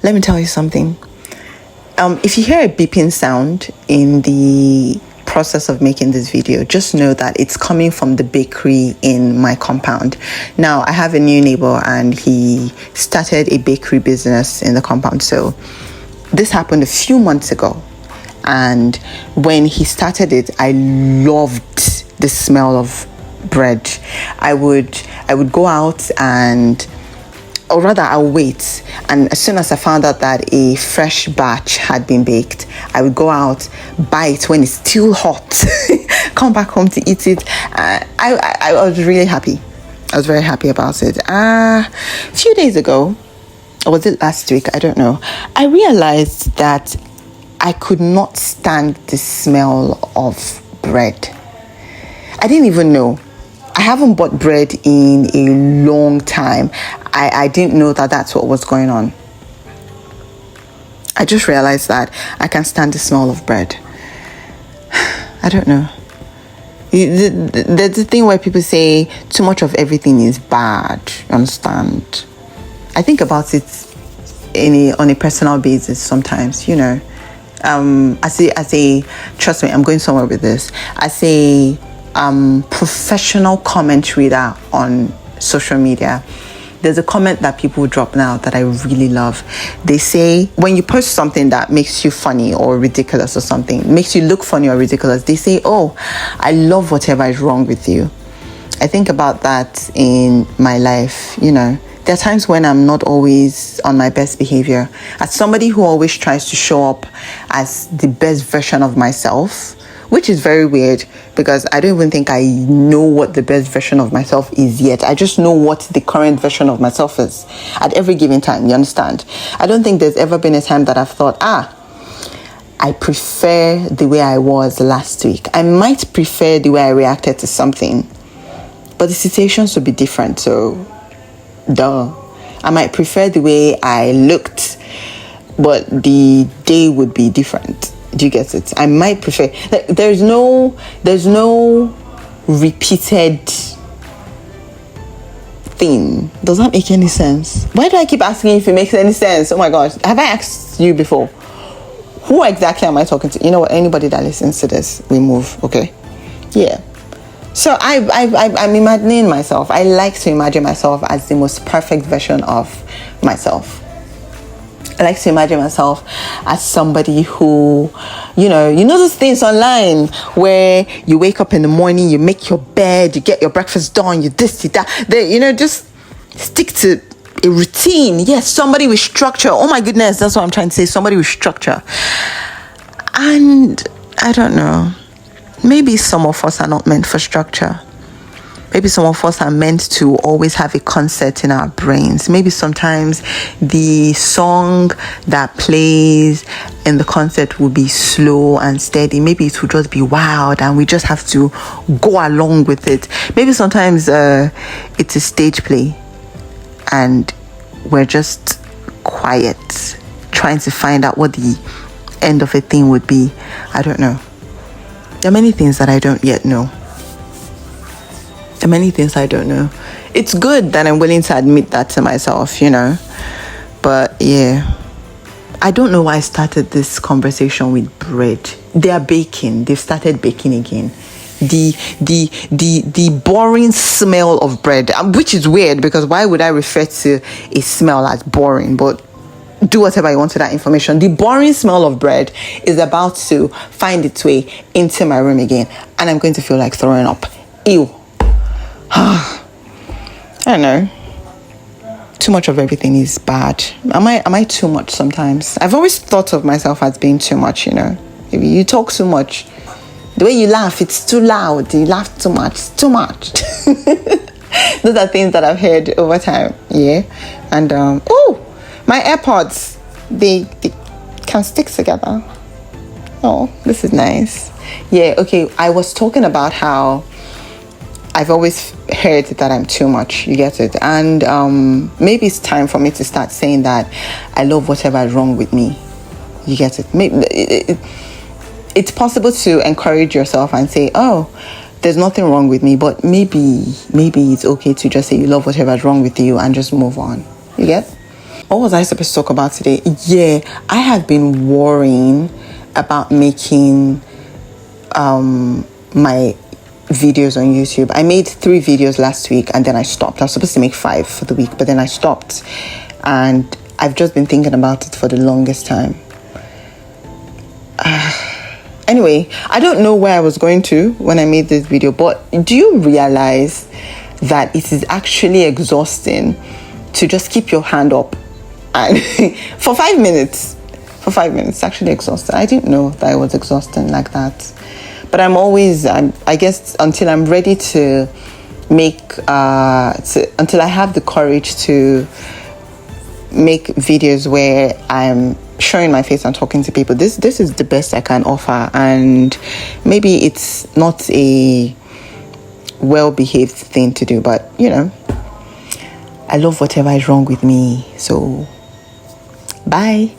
let me tell you something. If you hear a beeping sound in the process of making this video, just know that it's coming from the bakery in my compound. Now, I have a new neighbor and he started a bakery business in the compound. So this happened a few months ago. And when he started it, I loved the smell of bread. I would go out or rather I'll wait, and as soon as I found out that a fresh batch had been baked, I would go out, buy it when it's still hot, come back home to eat it. I was really happy. I was very happy about it. A few days ago, or was it last week? I don't know. I realized that I could not stand the smell of bread. I didn't even know. I haven't bought bread in a long time. I didn't know that that's what was going on. I just realized that I can't stand the smell of bread. I don't know. There's the thing where people say too much of everything is bad. You understand? I think about it on a personal basis sometimes, you know. I say, trust me, I'm going somewhere with this. I say, professional comment reader on social media, there's a comment that people drop now that I really love. They say, when you post something that makes you funny or ridiculous or something, makes you look funny or ridiculous, they say, oh, I love whatever is wrong with you. I think about that in my life, you know. There are times when I'm not always on my best behavior. As somebody who always tries to show up as the best version of myself, which is very weird because I don't even think I know what the best version of myself is yet. I just know what the current version of myself is at every given time, you understand? I don't think there's ever been a time that I've thought, I prefer the way I was last week. I might prefer the way I reacted to something, but the situations would be different, so duh. I might prefer the way I looked, but the day would be different. Do you get it? I might prefer, like, there's no repeated thing. Does that make any sense? Why do I keep asking if it makes any sense? Oh my gosh, have I asked you before? Who exactly am I talking to? You know what? Anybody that listens to this, we move, okay? Yeah. So I'm imagining myself. I like to imagine myself as the most perfect version of myself. I like to imagine myself as somebody who, you know those things online where you wake up in the morning, you make your bed, you get your breakfast done, you this, you that. Just stick to a routine. Yes, somebody with structure. Oh my goodness, that's what I'm trying to say. Somebody with structure. And I don't know. Maybe some of us are not meant for structure. Maybe some of us are meant to always have a concert in our brains. Maybe sometimes the song that plays in the concert will be slow and steady. Maybe it will just be wild and we just have to go along with it. Maybe sometimes it's a stage play and we're just quiet, trying to find out what the end of a thing would be. I don't know. There are many things that I don't yet know. Many things I don't know. It's good that I'm willing to admit that to myself, you know. But yeah, I don't know why I started this conversation with bread. They are baking. They've started baking again. The boring smell of bread, which is weird because why would I refer to a smell as boring? But do whatever you want with that information. The boring smell of bread is about to find its way into my room again, and I'm going to feel like throwing up. Ew. I don't know. Too much of everything is bad. Am I too much sometimes? I've always thought of myself as being too much, you know. If you talk too much, the way you laugh, it's too loud. You laugh too much. It's too much. Those are things that I've heard over time. Yeah. And my AirPods, they can stick together. Oh, this is nice. Yeah, okay. I was talking about how I've always heard that I'm too much. You get it? And maybe it's time for me to start saying that I love whatever is wrong with me. You get it? Maybe it's possible to encourage yourself and say, oh, there's nothing wrong with me. But maybe it's okay to just say you love whatever is wrong with you and just move on. You get? What was I supposed to talk about today? Yeah, I have been worrying about making my videos on YouTube. I made 3 videos last week and then I stopped. I was supposed to make 5 for the week, but then I stopped. And I've just been thinking about it for the longest time. Anyway, I don't know where I was going to when I made this video, but do you realize that it is actually exhausting to just keep your hand up and for 5 minutes? For 5 minutes, actually exhausted. I didn't know that it was exhausting like that. But I guess until I'm ready to until I have the courage to make videos where I'm showing my face and talking to people, this is the best I can offer. And maybe it's not a well-behaved thing to do, but I love whatever is wrong with me. So bye.